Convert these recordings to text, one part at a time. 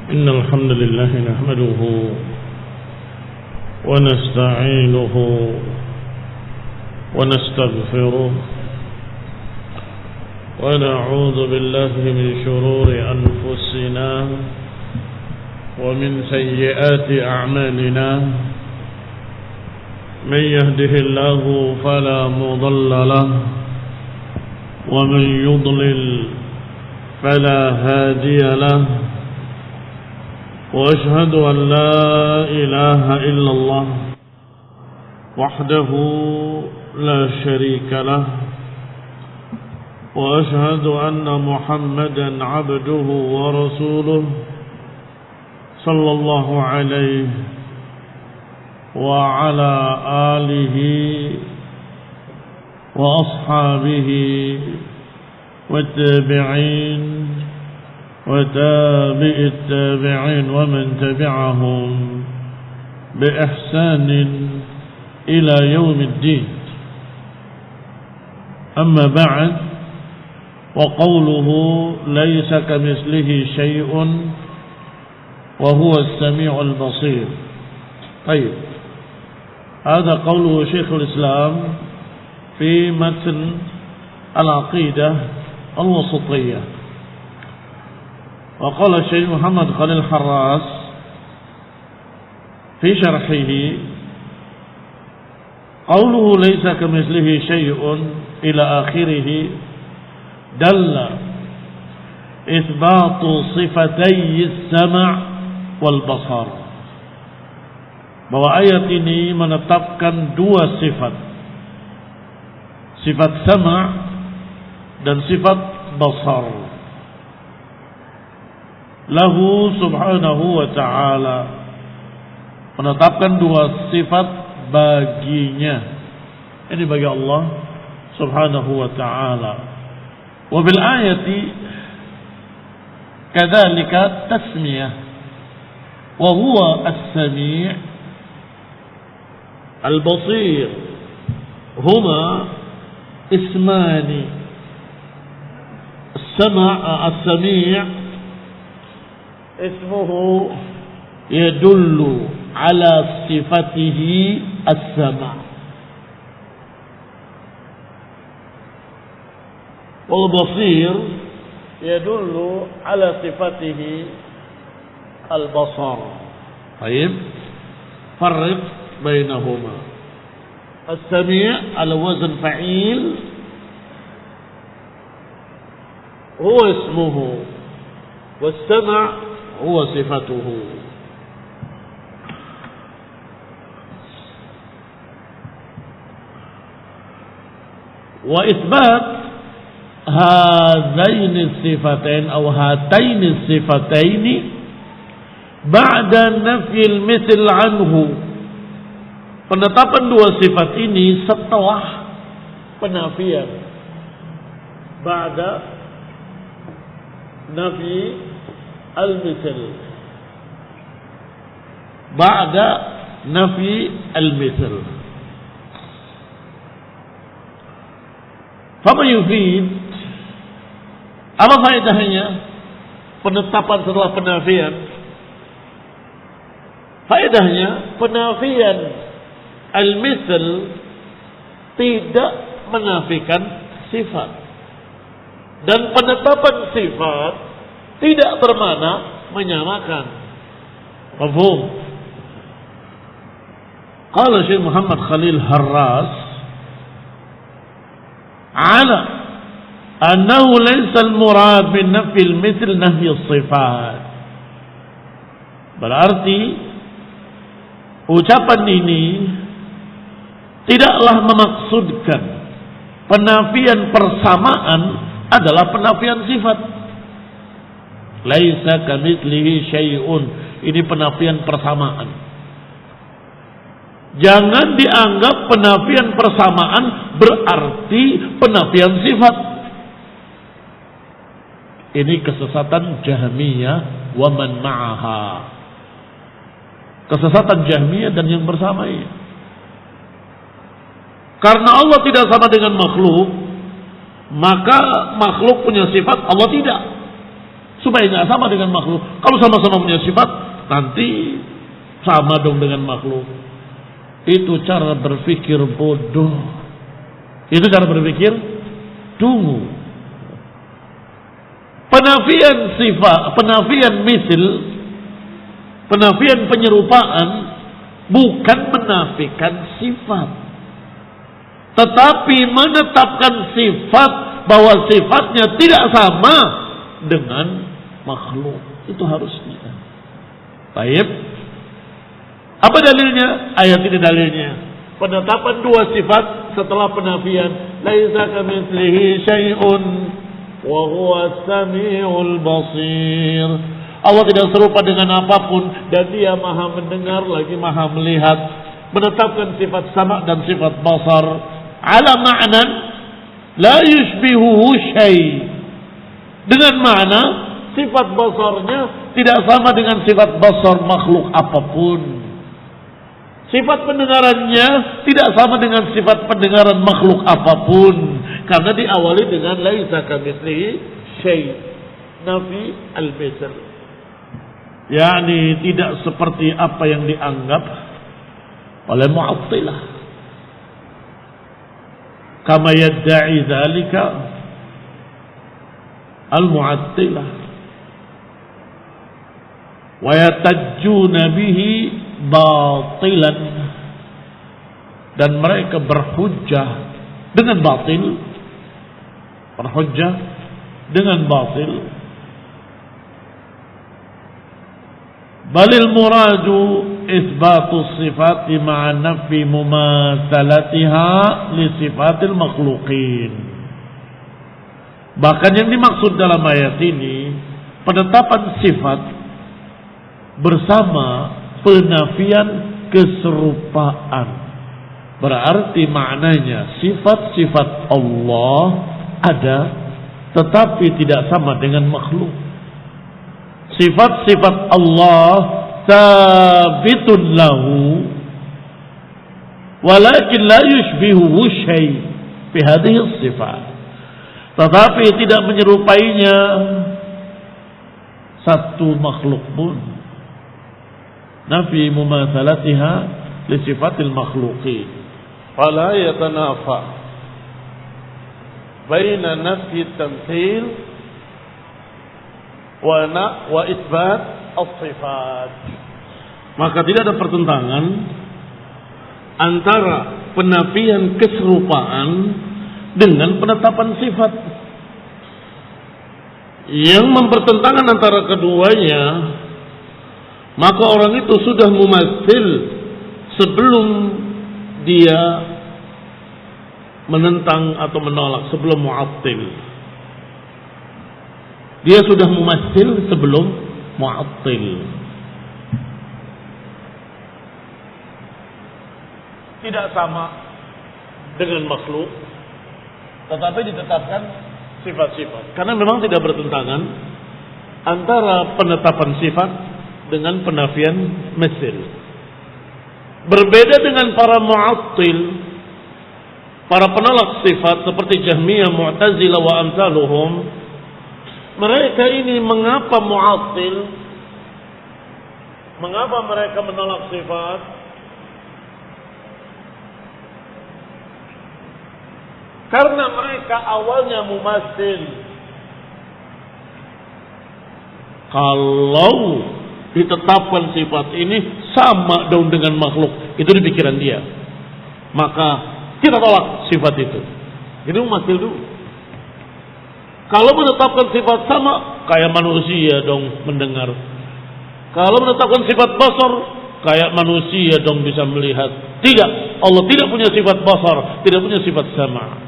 إن الحمد لله نحمده ونستعينه ونستغفره ونعوذ بالله من شرور أنفسنا ومن سيئات أعمالنا من يهده الله فلا مضل له ومن يضلل فلا هادي له وأشهد أن لا إله إلا الله وحده لا شريك له وأشهد أن محمدا عبده ورسوله صلى الله عليه وعلى آله وأصحابه والتابعين وتابع التابعين ومن تبعهم بإحسان إلى يوم الدين. أما بعد، وقوله ليس كمثله شيء وهو السميع البصير. طيب، هذا قوله شيخ الإسلام في متن العقيدة الوسطية. وقال الشيخ محمد خليل حراس في شرحه قوله ليس كمثله شيء إلى آخره دل إثبات صفتي السمع والبصر, bahwa ayat ini menetapkan dua sifat, sifat sama' dan sifat basar. Lahu subhanahu wa ta'ala, menetapkan dua sifat baginya, ini bagi Allah subhanahu wa ta'ala. Wa bil ayati kadzalika tasmiyah wa huwa as-sami' al-basir huma ismani. As-sami' ismuhu yadullu ala sifatihi as-sama', wal basir yadullu ala sifatihi al-basar. Baik, farriq bainahuma. As-sami' ala wazn fa'il huwa ismuhu, was-sama' huwa sifatuhu. Wa itsbat hadaini sifatain atau hataini sifataini ba'da nafyil mithl anhu, penetapan dua sifat ini setelah penafian, ba'da nafi al-mithl, ba'da nafi al-mithl. Fama yufid, apa faedahnya penetapan setelah penafian? Faedahnya penafian al-mithl tidak menafikan sifat, dan penetapan sifat tidak bermakna menyamakan. Mafhum? Qala Syekh Muhammad Khalil Harras ala annahu laysa al-murad min nafi al-mithl nahyi as-sifat. Berarti ucapan ini tidaklah memaksudkan penafian persamaan adalah penafian sifat. Laisa kamitslihi syai'un, ini penafian persamaan. Jangan dianggap penafian persamaan berarti penafian sifat. Ini kesesatan Jahmiyah wa man ma'aha, kesesatan Jahmiyah dan yang bersamanya. Karena Allah tidak sama dengan makhluk, maka makhluk punya sifat, Allah tidak. supaya nggak sama dengan makhluk. Kalau sama-sama punya sifat, nanti sama dong dengan makhluk. Itu cara berpikir bodoh. Itu cara berpikir dungu. Penafian sifat, penafian misil, penafian penyerupaan bukan menafikan sifat, tetapi menetapkan sifat bahwa sifatnya tidak sama dengan makhluk. Itu harusnya. Baik. Apa dalilnya? Ayat ini dalilnya. Penetapan dua sifat setelah penafian. Laisa kamitslihi syai'un wa huwa as-sami'ul basir. Allah tidak serupa dengan apapun dan Dia Maha mendengar lagi Maha melihat. Menetapkan sifat sama dan sifat basar ala ma'nan la yushbihuhu syai'. Dengan makna sifat basarnya tidak sama dengan sifat basar makhluk apapun. Sifat pendengarannya tidak sama dengan sifat pendengaran makhluk apapun. Karena diawali dengan laisa kamitslihi syai'. Nafi al-misl. yakni tidak seperti apa yang dianggap oleh Mu'attilah. Kama yadda'i dzalika al-Mu'attilah wa yatajjuna bihi batilan, dan mereka berhujjah dengan batil, berhujjah dengan batil. Balil muradu isbatu sifati ma'a nafi mumatsalatiha li sifatil makhluqin. Bahkan yang dimaksud dalam ayat ini penetapan sifat bersama penafian keserupaan. Berarti maknanya sifat-sifat Allah ada tetapi tidak sama dengan makhluk. Sifat-sifat Allah sabitun lahu walakin la yushbihuhu syai' fi hadhihi sifat, tetapi tidak menyerupainya satu makhluk pun. Nafi mumatsalatiha li sifatil makhluqin fala yatanafa baina nafi tamthil wa isbat as-sifat. Maka tidak ada pertentangan antara penafian keserupaan dengan penetapan sifat. Yang mempertentangan antara keduanya, maka orang itu sudah mumatsil sebelum dia menentang atau menolak, sebelum mu'attil. Dia sudah mumatsil sebelum mu'attil. Tidak sama dengan makhluk, tetapi ditetapkan sifat-sifat. Karena memang tidak bertentangan antara penetapan sifat dengan penafian misil. Berbeda dengan para mu'attil, para penolak sifat seperti Jahmiyah, Mu'tazilah wa amsaluhum. Mereka ini mengapa mu'attil? Mengapa mereka menolak sifat? Karena mereka awalnya mumatsil. Kalau ditetapkan sifat ini sama dong dengan makhluk, itu di pikiran dia, maka kita tolak sifat itu. Itu mumatsil dulu. Kalau menetapkan sifat sama, kayak manusia dong mendengar. Kalau menetapkan sifat basar, kayak manusia dong bisa melihat. Tidak, Allah tidak punya sifat basar, tidak punya sifat sama.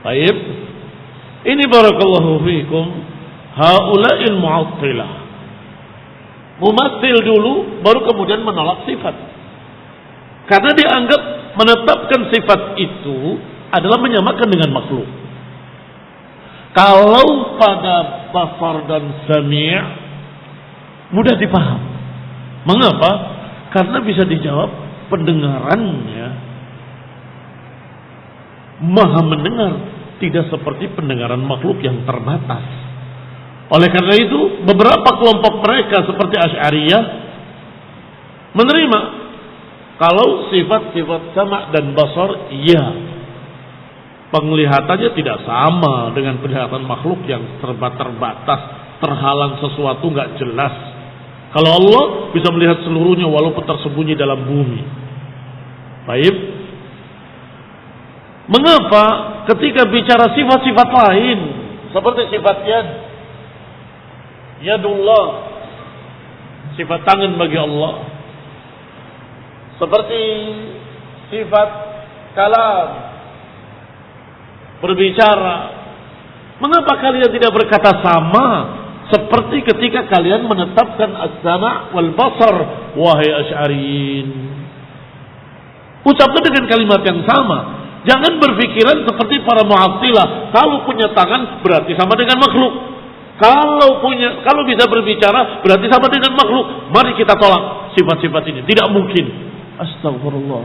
Baik, ini barakallahu fikum haula'il mu'attilah. Mumatsil dulu, baru kemudian menolak sifat. Karena dianggap menetapkan sifat itu adalah menyamakan dengan makhluk. Kalau pada basar dan sami' mudah dipaham. Mengapa? Karena bisa dijawab pendengarannya maha mendengar, tidak seperti pendengaran makhluk yang terbatas. Oleh karena itu, beberapa kelompok mereka seperti Asy'ariyah menerima kalau sifat-sifat sama dan basar, iya, penglihatannya tidak sama dengan penglihatan makhluk yang terbatas, terhalang sesuatu nggak jelas. Kalau Allah bisa melihat seluruhnya walaupun tersembunyi dalam bumi. Baik. Mengapa ketika bicara sifat-sifat lain seperti sifat yadullah, sifat tangan bagi Allah, seperti sifat kalam, berbicara, mengapa kalian tidak berkata sama seperti ketika kalian menetapkan as-sama' wal basar, wahai Asy'ariyin? Ucapkan dengan kalimat yang sama. Jangan berpikiran seperti para Mu'attilah, kalau punya tangan berarti sama dengan makhluk. Kalau bisa berbicara berarti sama dengan makhluk. Mari kita tolak sifat-sifat ini. Tidak mungkin. Astagfirullah.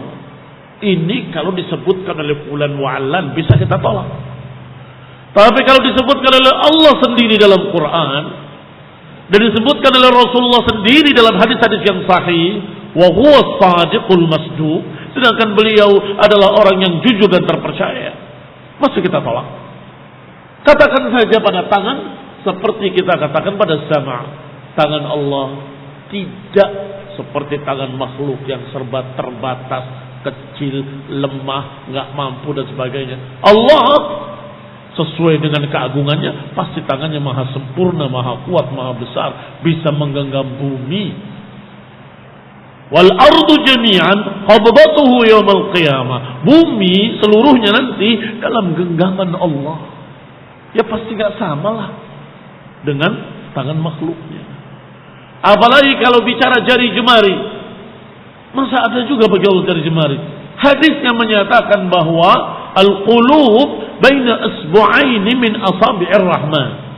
Ini kalau disebutkan oleh fulan wa'alan bisa kita tolak. Tapi kalau disebutkan oleh Allah sendiri dalam Quran dan disebutkan oleh Rasulullah sendiri dalam hadis-hadis yang sahih, wa huwa shadiqul masduq, sedangkan beliau adalah orang yang jujur dan terpercaya, masa kita tolak? Katakan saja pada tangan seperti kita katakan pada sama'. Tangan Allah tidak seperti tangan makhluk yang serba terbatas, kecil, lemah, nggak mampu dan sebagainya. Allah sesuai dengan keagungannya pasti tangannya maha sempurna, maha kuat, maha besar, bisa menggenggam bumi. Wal ardu jami'an qabdatuhu yaumal qiyamah. Bumi seluruhnya nanti dalam genggaman Allah. Ya pasti gak samalah dengan tangan makhluknya. Apalagi kalau bicara jari jemari. Masa ada juga bagi Allah jari jemari? Hadisnya menyatakan bahwa al-qulub baina asbu'aini min asabi'ir rahman.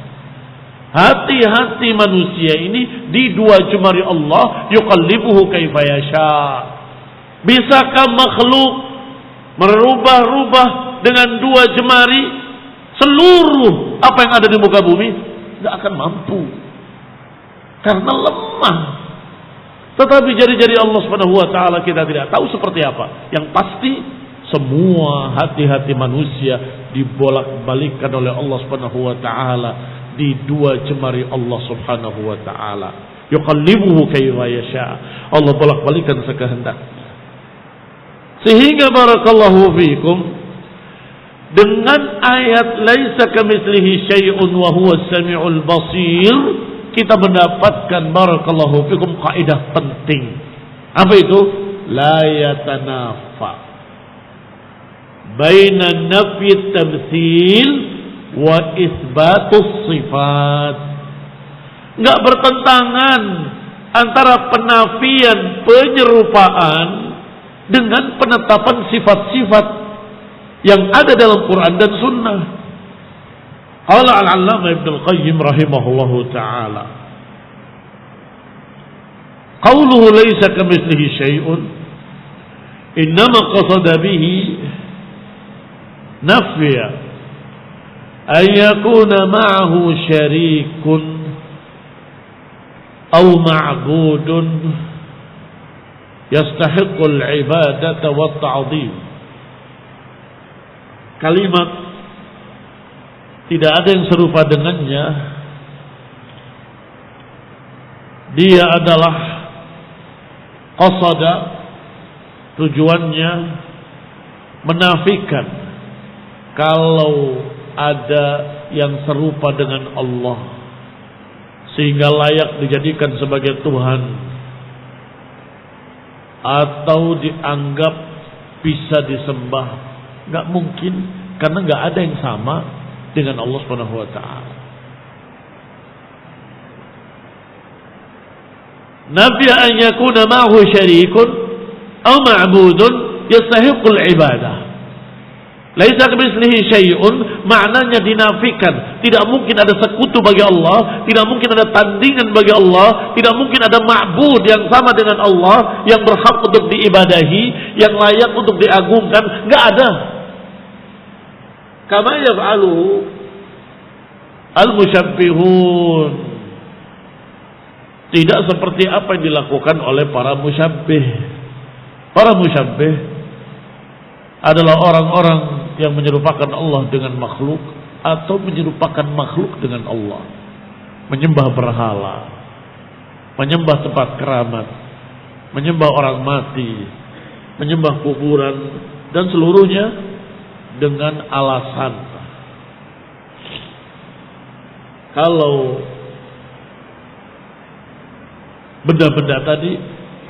Hati-hati manusia ini di dua jemari Allah, yuqallibuhu kaifa yasha. Bisakah makhluk merubah-rubah dengan dua jemari seluruh apa yang ada di muka bumi? Tidak akan mampu. Karena lemah. Tetapi jari-jari Allah Subhanahu wa taala kita tidak tahu seperti apa. Yang pasti semua hati-hati manusia dibolak-balikkan oleh Allah Subhanahu wa taala di dua jemari Allah Subhanahu wa taala. Yuqallibuhu kaifa yasha. Allah bolak-balikkan sekehendaknya. Sehingga barakallahu fikum, dengan ayat laisa kamitslihi syai'un wa huwas samiul basir, kita mendapatkan barakallahu fikum kaidah penting. Apa itu? La yatanafa baina nafyi tamtsil wa isbatus sifat. Enggak bertentangan antara penafian penyerupaan dengan penetapan sifat-sifat yang ada dalam Quran dan Sunnah. Qala al-Allamah Ibnu Al-Qayyim rahimahullahu taala, qauluhu laysa kamitslihi syai'un innama qasada bihi nafya an yakuna ma'ahu syarikun aw ma'budun yastahiqqul ibadata wat ta'dhim. Kalimat tidak ada yang serupa dengannya, dia adalah qasada, tujuannya menafikan kalau ada yang serupa dengan Allah sehingga layak dijadikan sebagai Tuhan atau dianggap bisa disembah. Nggak mungkin, karena nggak ada yang sama dengan Allah Subhanahu wa taala. Nafi an yakuna ma'ahu syarikun aw ma'budun yastahiqqul ibadah. Laisa kamitslihi syai'un, maknanya dinafikan, tidak mungkin ada sekutu bagi Allah, tidak mungkin ada tandingan bagi Allah, tidak mungkin ada ma'bud yang sama dengan Allah, yang berhak untuk diibadahi, yang layak untuk diagungkan, enggak ada. Kama yaf'aluhu al-musyabbihun. Tidak seperti apa yang dilakukan oleh para musyabbih. Para musyabbih adalah orang-orang yang menyerupakan Allah dengan makhluk atau menyerupakan makhluk dengan Allah. Menyembah berhala, menyembah tempat keramat, menyembah orang mati, menyembah kuburan, dan seluruhnya dengan alasan kalau benda-benda tadi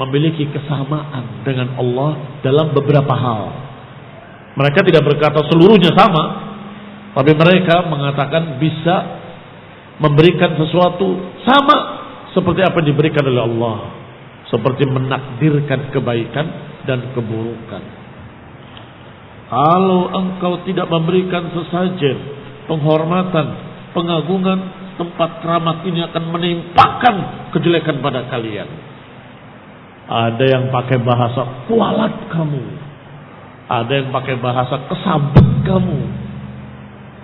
memiliki kesamaan dengan Allah dalam beberapa hal. Mereka tidak berkata seluruhnya sama, tapi mereka mengatakan bisa memberikan sesuatu sama seperti apa yang diberikan oleh Allah, seperti menakdirkan kebaikan dan keburukan. Kalau engkau tidak memberikan sesajen, penghormatan, pengagungan, tempat keramat ini akan menimpakan kejelekan pada kalian. Ada yang pakai bahasa kualat kamu, ada yang pakai bahasa kesambet kamu.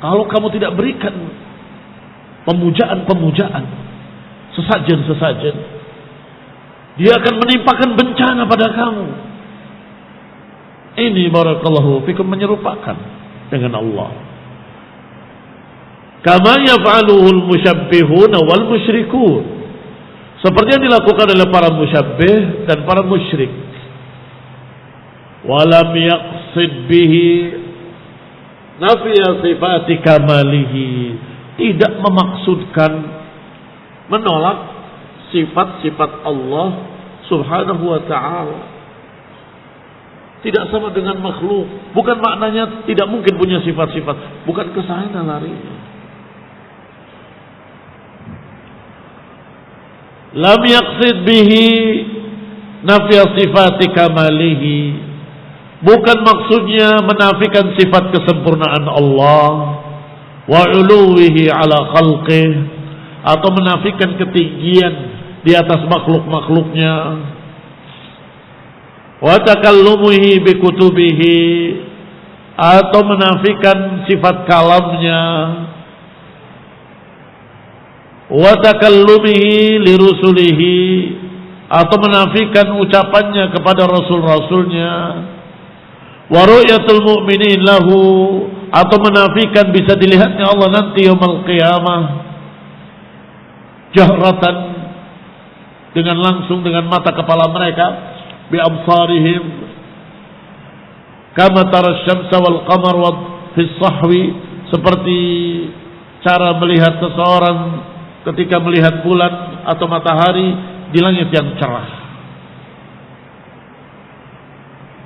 Kalau kamu tidak berikan pemujaan-pemujaan, sesajen-sesajen, dia akan menimpakan bencana pada kamu. Ini barakallahu fikum menyerupakan dengan Allah. Kama yaf'aluhul musyabbihun wal musyrikun. Seperti yang dilakukan oleh para musyabbih dan para musyrik. Walam yaqsid bihi nafiya sifati kamalihi. Tidak memaksudkan menolak sifat-sifat Allah subhanahu wa ta'ala. Tidak sama dengan makhluk. Bukan maknanya tidak mungkin punya sifat-sifat. Bukan ke sana larinya. Lam yaqsid bihi nafiya sifati kamalihi. Bukan maksudnya menafikan sifat kesempurnaan Allah wa uluwihi ala khalqih, atau menafikan ketinggian di atas makhluk-makhluknya, wa takallumuhi bi kutubihi, atau menafikan sifat kalamnya, wa takallumihi li rusulihi, atau menafikan ucapannya kepada rasul-rasulnya, wa ru'yatul mu'minin lahu, atau menafikan bisa dilihatnya Allah nanti yaumul qiyamah jahratan, dengan langsung dengan mata kepala mereka, bi absarihim kama tara syamsa wal qamar wa fi sahwi, seperti cara melihat seseorang ketika melihat bulan atau matahari di langit yang cerah.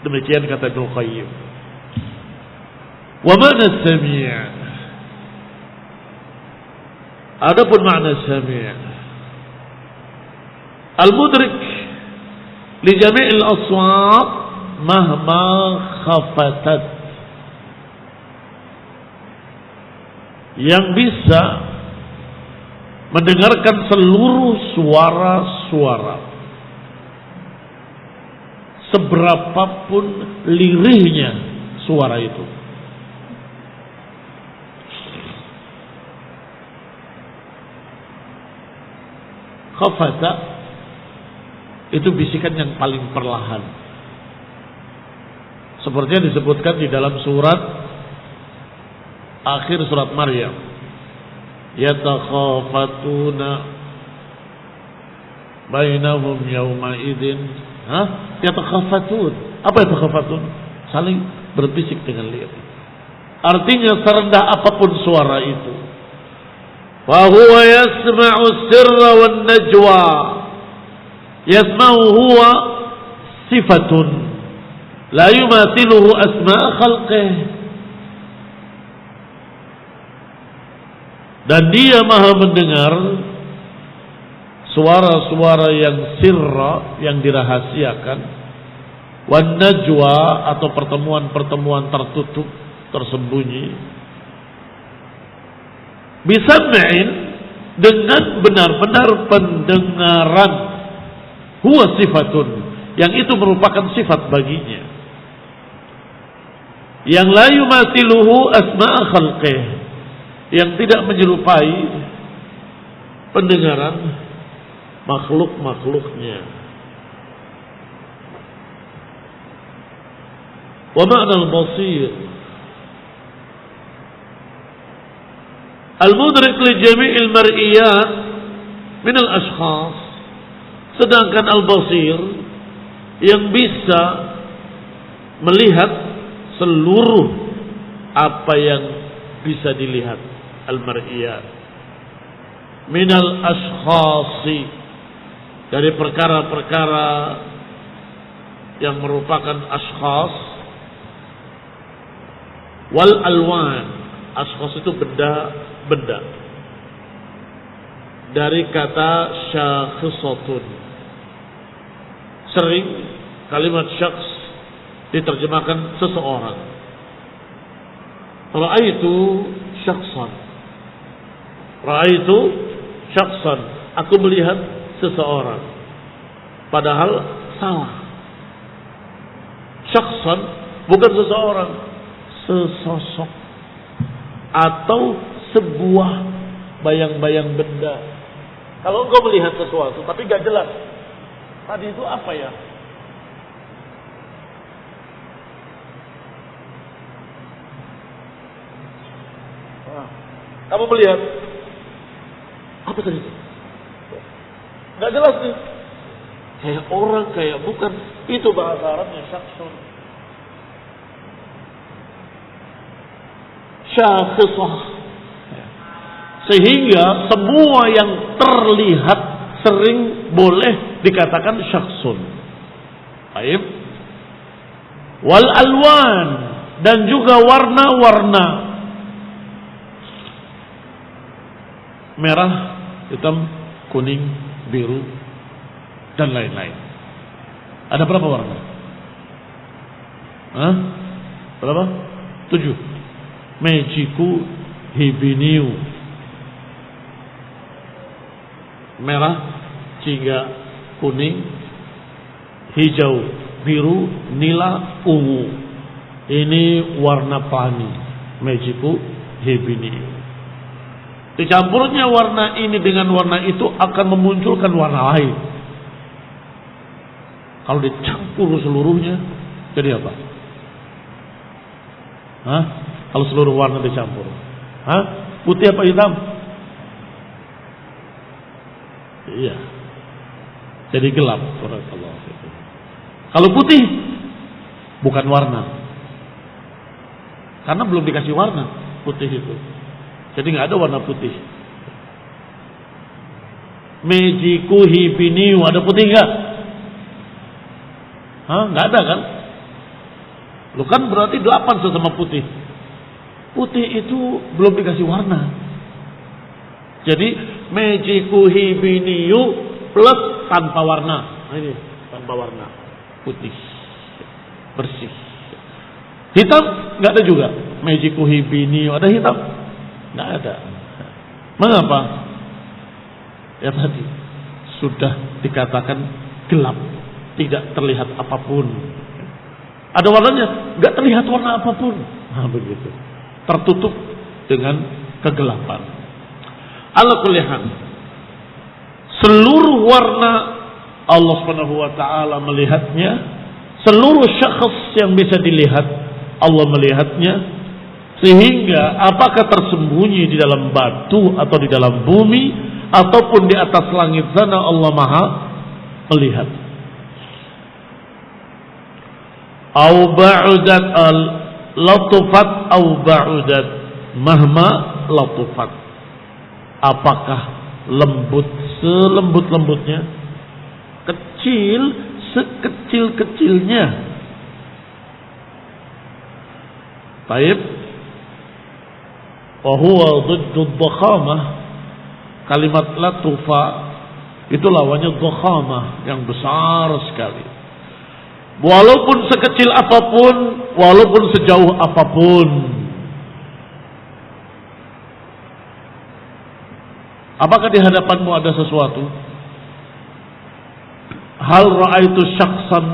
Demikian kata Ibnu Qayyim. Wa ma'na sami', adapun makna sami', al-mudrik li jami'il aswat mahma khafatat, yang bisa mendengarkan seluruh suara-suara, seberapapun lirihnya suara itu. Khafata itu bisikan yang paling perlahan, seperti yang disebutkan di dalam surat akhir surat Maryam, yatakhafatuna bainahum yawma idzin. Yatakhafatun. Apa yatakhafatun? Saling berbisik dengan lirih. Artinya serendah apapun suara itu, wa huwa yasma'u sirra wan najwa. Yasma'u huwa sifatun la yumathiluhu asma' khalqih. Dan dia maha mendengar suara-suara yang sirra, yang dirahasiakan, wan najwa, atau pertemuan-pertemuan tertutup, tersembunyi, bisam'in, dengan benar-benar pendengaran, huwa sifatun, yang itu merupakan sifat baginya, yang la yumathiluhu asma' khalqih, yang tidak menyerupai pendengaran makhluk-makhluknya. Wa ma'na al-basir al-mudrik li jami'il mar'iyat min al-ashkhas. Sedangkan al-basir yang bisa melihat seluruh apa yang bisa dilihat, al-mar'iyat min al-ashkhasi, dari perkara-perkara yang merupakan ashkhas, wal alwan. Ashkhas itu benda dari kata syakhsatun. Sering kalimat syakhs diterjemahkan seseorang. Ra'aitu syakhsan. Ra'aitu syakhsan. Aku melihat seseorang. Padahal salah. Syakhsan bukan seseorang, sesosok atau sebuah bayang-bayang benda. Kalau engkau melihat sesuatu tapi gak jelas, tadi itu apa ya? Kamu melihat apa tadi itu? Gak jelas nih. Kayak orang, kayak bukan. Itu bahasa Arabnya syakhsun. Syakhsah. Sehingga semua yang terlihat sering boleh dikatakan syakhsun. Baik. Wal alwan, dan juga warna-warna. Merah, hitam, kuning, biru, dan lain-lain. Ada berapa warna? Hah? Berapa? 7. Mejiku hibiniu. Merah, jingga, kuning, hijau, biru, nila, ungu. Ini warna pelangi. Mejiku hibiniu. Dicampurnya warna ini dengan warna itu akan memunculkan warna lain. Kalau dicampur seluruhnya, jadi apa? Hah? Kalau seluruh warna dicampur, hah? Putih apa hitam? Iya. Jadi gelap. Kalau putih, bukan warna, karena belum dikasih warna putih itu. Jadi nggak ada warna putih. Mejiku hibiniu, ada putih nggak? Hah? Nggak ada kan? Lu kan berarti 8 sesama putih. Putih itu belum dikasih warna. Jadi mejiku hibiniu plus tanpa warna. Nah, ini tanpa warna, putih, bersih. Hitam nggak ada juga. Mejiku hibiniu, ada hitam? Nggak ada. Mengapa? Ya tadi sudah dikatakan gelap, tidak terlihat apapun. Ada warnanya, nggak terlihat warna apapun. Nah, begitu. Tertutup dengan kegelapan. Ala kulli hal, seluruh warna Allah Subhanahu wa taala melihatnya, seluruh syakhs yang bisa dilihat Allah melihatnya, sehingga apakah tersembunyi di dalam batu atau di dalam bumi ataupun di atas langit sana, Allah Maha melihat. Au ba'udat al-latufat au ba'udat mahma latufat. Apakah lembut selembut-lembutnya, kecil sekecil-kecilnya. Baik. Wa huwa dhiddu dhakhamah. Kalimat latufa itu lawannya dhakhamah, yang besar sekali. Walaupun sekecil apapun, walaupun sejauh apapun. Apakah di hadapanmu ada sesuatu? Hal ra'aitu syakhsan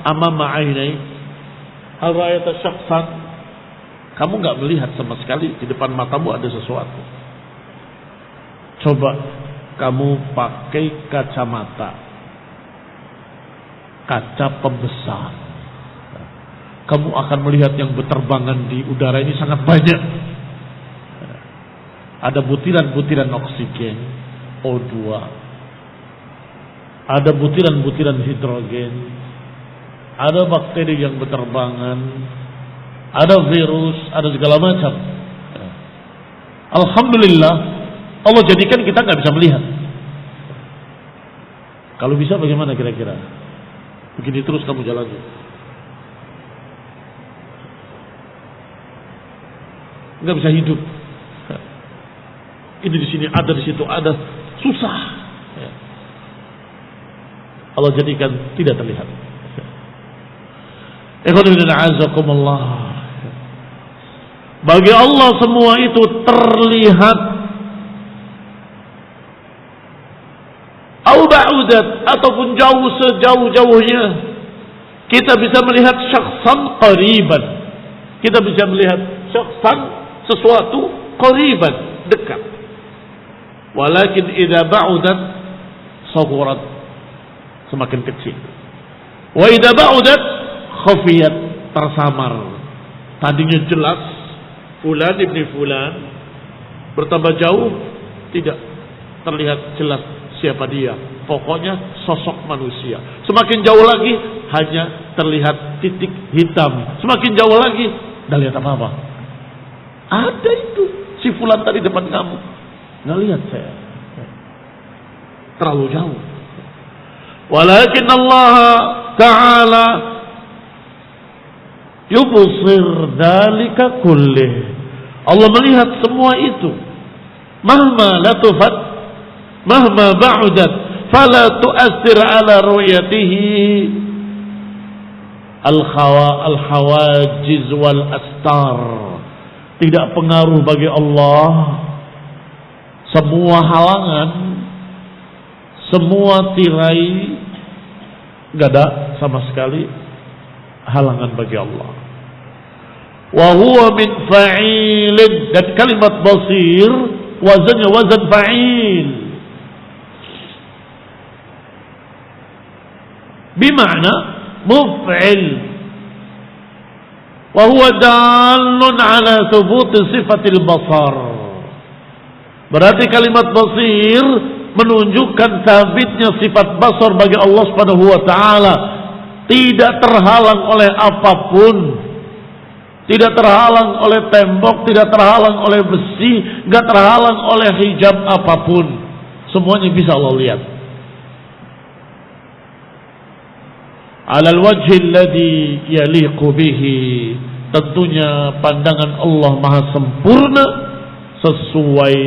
amama 'ainai? Hal ra'aitu syakhsan? Kamu enggak melihat sama sekali di depan matamu ada sesuatu. Coba kamu pakai kacamata, kaca pembesar. Kamu akan melihat yang berterbangan di udara ini sangat banyak. Ada butiran-butiran oksigen, O2. Ada butiran-butiran hidrogen. Ada bakteri yang berterbangan. Ada virus, ada segala macam. Alhamdulillah, Allah jadikan kita nggak bisa melihat. Kalau bisa bagaimana kira-kira? Begini terus kamu jalannya. Nggak bisa hidup. Ini di sini ada, di situ ada, susah. Allah jadikan tidak terlihat. Bagi Allah semua itu terlihat. Au ba'udat, ataupun jauh sejauh-jauhnya. Kita bisa melihat syakhsan qariban. Kita bisa melihat syakhsan sesuatu qariban, dekat. Walakin idza ba'udat saghurat, semakin kecil. Wa idza ba'udat khafiyat, tersamar. Tadinya jelas fulan ibni fulan, bertambah jauh tidak terlihat jelas siapa dia. Pokoknya sosok manusia. Semakin jauh lagi hanya terlihat titik hitam. Semakin jauh lagi enggak lihat apa-apa. Ada itu si fulan tadi depan kamu, nggak lihat saya, terlalu jauh. Walakin Allah Ta'ala yubsir dzalika kullih. Allah melihat semua itu. Mahma latufat, mahma ba'udat, fala tu'assir ala ru'yatihi al-hawajiz wal astar. Tidak pengaruh bagi Allah semua halangan, semua tirai, gak ada sama sekali halangan bagi Allah. Wa huwa min fa'ilin, dan kalimat basir wazannya wazan fa'il, bima'na muf'il, wa huwa dalun ala thubuti sifatil basar. Berarti kalimat basir menunjukkan sabitnya sifat basar bagi Allah Subhanahu wa taala, tidak terhalang oleh apapun, tidak terhalang oleh tembok, tidak terhalang oleh besi, enggak terhalang oleh hijab apapun. Semuanya bisa Allah lihat. Alal wajhi alladhi yaliqu bihi, tentunya pandangan Allah maha sempurna sesuai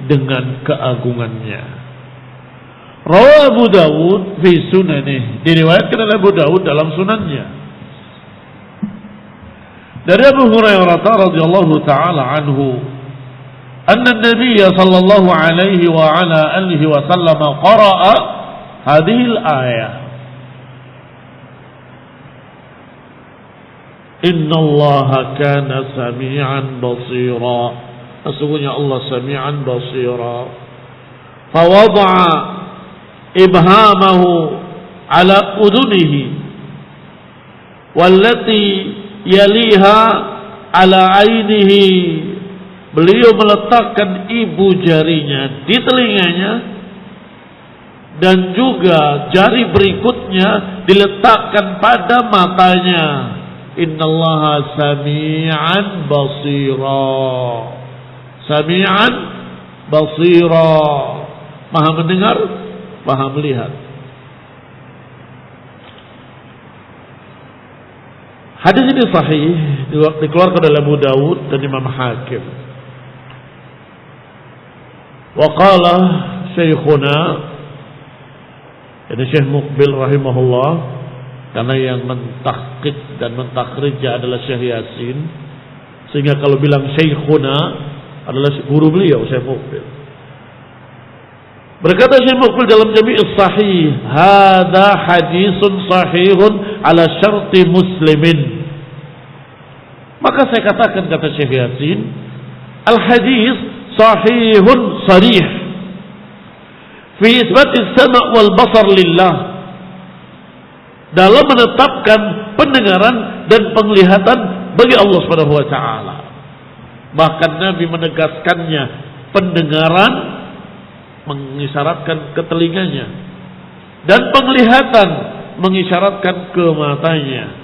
dengan keagungannya. Rawahu Abu Dawud fi sunanih, diriwayatkan oleh Abu Dawud dalam sunannya. Dari Abu Hurairah radhiyallahu taala anhu, anna an-nabiy sallallahu alaihi wa ala alihi wa sallam qara'a hadhihi al-ayah. Inna Allah kana sami'an basira. Sesungguhnya Allah sami'an basira. Fawada'a ibhamahu ala udunihi wallati yaliha ala ainihi. Beliau meletakkan ibu jarinya di telinganya, dan juga jari berikutnya diletakkan pada matanya. Innallaha sami'an basira. Sami'an basira, maha mendengar, maha melihat. Hadis ini sahih, dikeluarkan oleh Abu Dawud dan Imam Hakim. Wa qala Syekhuna, ini Syekh Muqbil rahimahullah, karena yang mentahqiq dan mentakhrij adalah Syekh Yasin, sehingga kalau bilang Syekhuna adalah guru beliau Syekh Muqbil. Berkata Syekh Muqbil dalam Jami' Sahih, hadza hadisun sahihun ala syarti muslimin. Maka saya katakan, kata Syekh Yasin, al hadis sahihun sarih, fi isbatis sama' wal basar lillah, dalam menetapkan pendengaran dan penglihatan bagi Allah Subhanahu wa taala. Bahkan Nabi menegaskannya, pendengaran mengisyaratkan ke telinganya dan penglihatan mengisyaratkan ke matanya.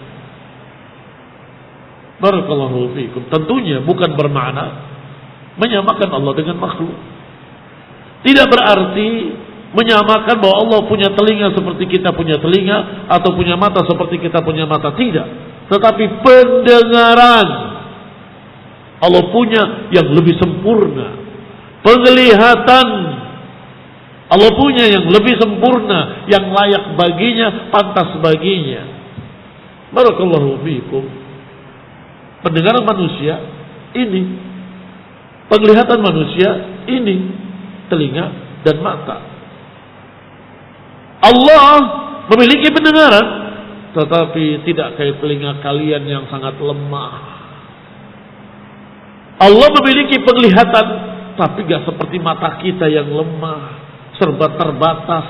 Barakallahu fiikum. Tentunya bukan bermakna menyamakan Allah dengan makhluk. Tidak berarti menyamakan bahwa Allah punya telinga seperti kita punya telinga atau punya mata seperti kita punya mata. Tidak. Tetapi pendengaran Allah punya yang lebih sempurna. Penglihatan Allah punya yang lebih sempurna, yang layak baginya, pantas baginya. Barakallahu fiikum. Pendengaran manusia ini, penglihatan manusia ini, telinga dan mata. Allah memiliki pendengaran, tetapi tidak kayak telinga kalian yang sangat lemah. Allah memiliki penglihatan, tapi gak seperti mata kita yang lemah, serba terbatas.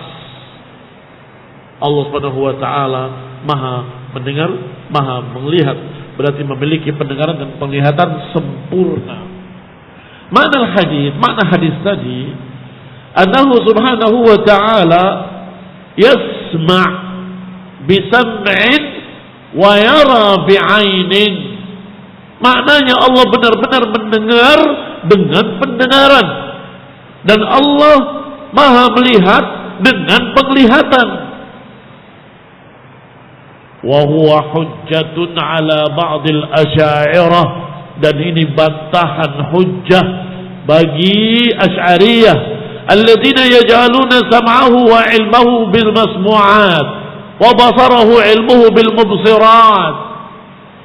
Allah Subhanahu wa taala Maha mendengar, Maha melihat, berarti memiliki pendengaran dan penglihatan sempurna. Makna hadis tadi, annahu subhanahu wa ta'ala yasma' bisam'in wa yara bi'ainin. Maknanya Allah benar-benar mendengar dengan pendengaran, dan Allah Maha melihat dengan penglihatan. Wa huwa hujjatun ala ba'dil asy'ariyah, dan ini bantahan hujjah bagi Asy'ariyah alladzina yaj'aluna sam'ahu wa 'ilmahu bil masmu'at wa basarahu 'ilmuhu bil mubsirat.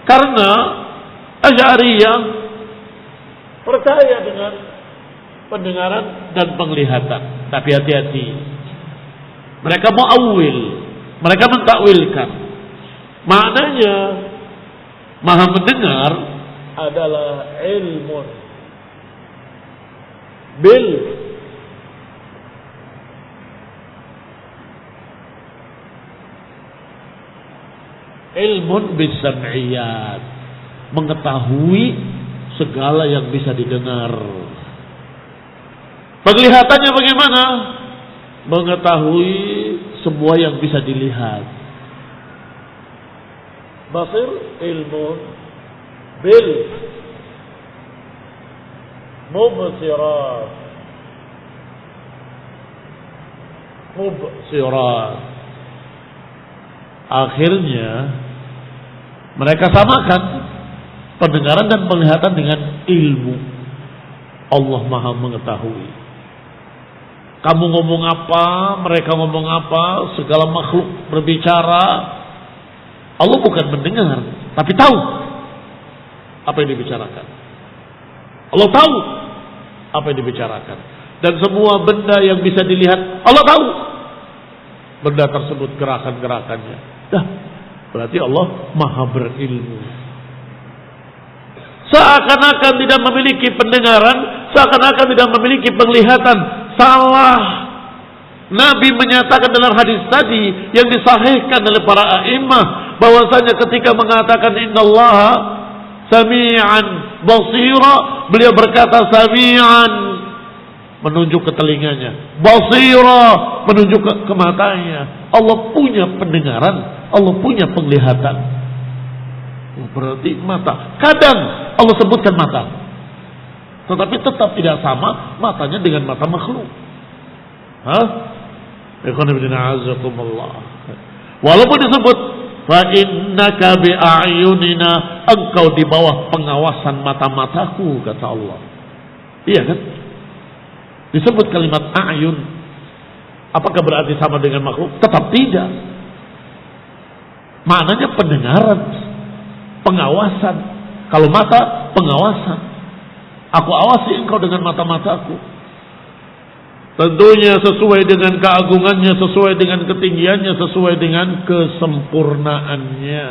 Karena Asy'ariyah percaya dengan pendengaran dan penglihatan, tapi hati-hati, mereka mu'awwil, mereka mentakwilkan. Maknanya Maha mendengar adalah ilmun bil ilmun bisam'iyat, mengetahui segala yang bisa didengar. Penglihatannya bagaimana? Mengetahui semua yang bisa dilihat. Basir ilmun bil mubsirat. Akhirnya mereka samakan pendengaran dan penglihatan dengan ilmu. Allah Maha mengetahui. Kamu ngomong apa, mereka ngomong apa, segala makhluk berbicara. Allah bukan mendengar, tapi tahu apa yang dibicarakan. Allah tahu apa yang dibicarakan. Dan semua benda yang bisa dilihat, Allah tahu benda tersebut, gerakan-gerakannya. Dah, berarti Allah Maha berilmu. Seakan-akan tidak memiliki pendengaran, seakan-akan tidak memiliki penglihatan. Salah. Nabi menyatakan dalam hadis tadi yang disahihkan oleh para a'imah, bahwasanya ketika mengatakan innallaha sami'an basira, beliau berkata sami'an menunjuk ke telinganya, basira menunjuk ke matanya. Allah punya pendengaran, Allah punya penglihatan. Berarti mata, kadang Allah sebutkan mata, tetapi tetap tidak sama matanya dengan mata makhluk. Walaupun disebut fa innaka bi a'yunina, engkau di bawah pengawasan mata-mataku, kata Allah. Iya kan? Disebut kalimat a'yun. Apakah berarti sama dengan makhluk? Tetap tidak. Maknanya pendengaran, pengawasan. Kalau mata, pengawasan. Aku awasi engkau dengan mata-mataku. Tentunya sesuai dengan keagungannya, sesuai dengan ketinggiannya, sesuai dengan kesempurnaannya.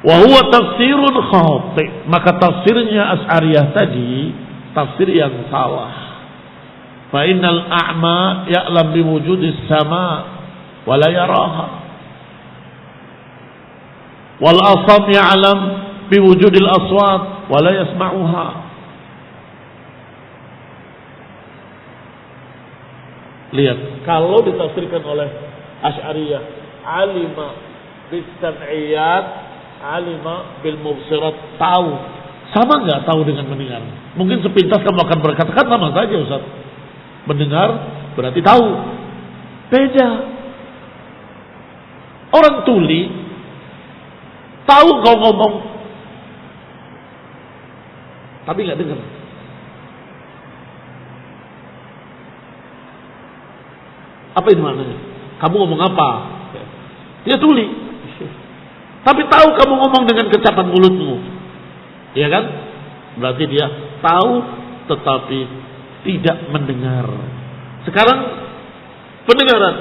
Wa huwa tafsirun khati'. Maka tafsirnya Asy'ariyah tadi tafsir yang salah. Fa innal a'ma ya'lam biwujudis sama wa la yaraha. Wal asam ya'lam biwujudil aswat wa la yasma'uha. Lihat, kalau ditafsirkan oleh Asy'ariyah, alima bis sam'iyat, alima bil mubsirat, tahu. Sama enggak tahu dengan mendengar? Mungkin sepintas kamu akan berkata, kan sama saja Ustaz. Mendengar berarti tahu. Beda. Orang tuli tahu kau ngomong, tapi enggak dengar. Apa itu maknanya? Kamu ngomong apa? Dia tuli. Tapi tahu kamu ngomong dengan kecapan mulutmu. Iya kan? Berarti dia tahu tetapi tidak mendengar. Sekarang pendengaran.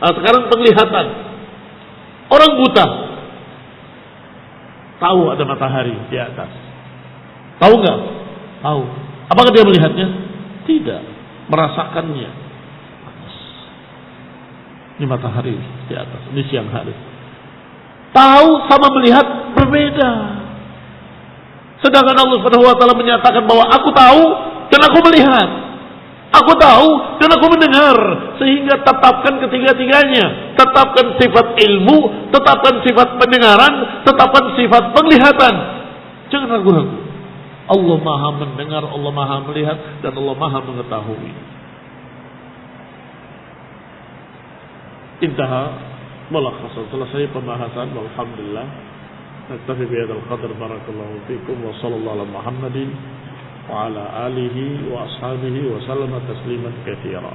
Sekarang penglihatan. Orang buta tahu ada matahari di atas. Tahu nggak? Tahu. Apakah dia melihatnya? Tidak. Merasakannya. Ini matahari di atas, ini siang hari. Tahu sama melihat berbeda. Sedangkan Allah Subhanahu wa taala menyatakan bahwa aku tahu dan aku melihat. Aku tahu dan aku mendengar. Sehingga tetapkan ketiga-tiganya. Tetapkan sifat ilmu, tetapkan sifat pendengaran, tetapkan sifat penglihatan. Jangan ragu-ragu. Allah Maha mendengar, Allah Maha melihat, dan Allah Maha mengetahui. Intaha mulakhasan, selesai pembahasan. Alhamdulillah. Naktafi bihadzal qadar. Barakallahu fikum wa sallallahu ala Muhammadin wa ala alihi wa ashabihi wa sallama tasliman katsira.